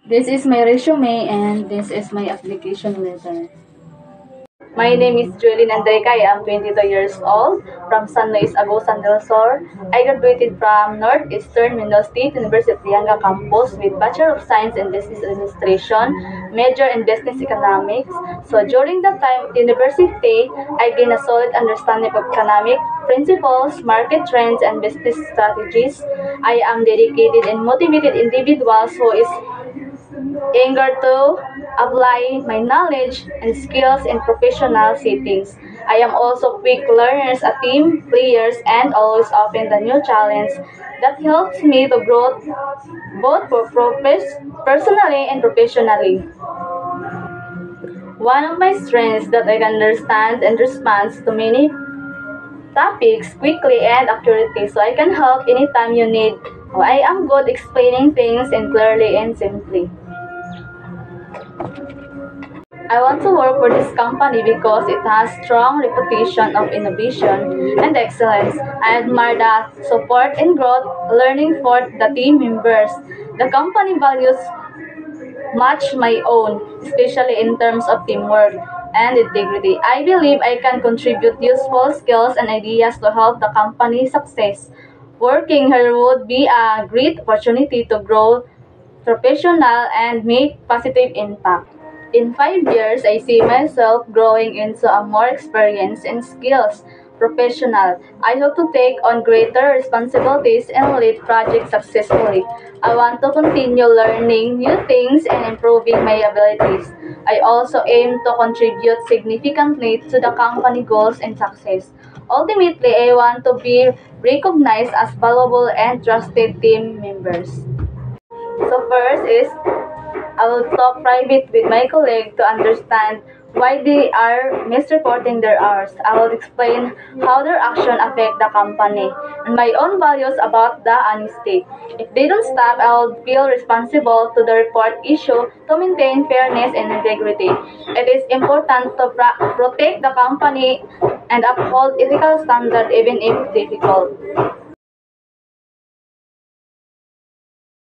This is my resume and this is my application letter. My name is Juelyn Andreca. I am 22 years old from San Luis Agusan del Sur. I graduated from Northeastern Mindanao State University Lianga campus with Bachelor of Science in Business Administration, major in Business Economics. So during that time at university, I gained a solid understanding of economic principles, market trends, and business strategies. I am dedicated and motivated individuals who is eager to apply my knowledge and skills in professional settings. I am also quick learners, a team players, and always open the new challenge that helps me to grow both personally and professionally. One of my strengths that I can understand and respond to many topics quickly and accurately so I can help anytime you need. I am good explaining things and clearly and simply. I want to work for this company because it has strong reputation of innovation and excellence. I admire the support and growth learning for the team members. The company values match my own, especially in terms of teamwork and integrity. I believe I can contribute useful skills and ideas to help the company's success. Working here would be a great opportunity to grow professional and make positive impact. In 5 years, I see myself growing into a more experienced and skills professional. I hope to take on greater responsibilities and lead projects successfully. I want to continue learning new things and improving my abilities. I also aim to contribute significantly to the company goals and success. Ultimately, I want to be recognized as valuable and trusted team members. So first is I will talk private with my colleague to understand why they are misreporting their hours. I will explain how their action affect the company and my own values about the honesty. If they don't stop, I will feel responsible to the report issue to maintain fairness and integrity. It is important to protect the company and uphold ethical standards even if difficult.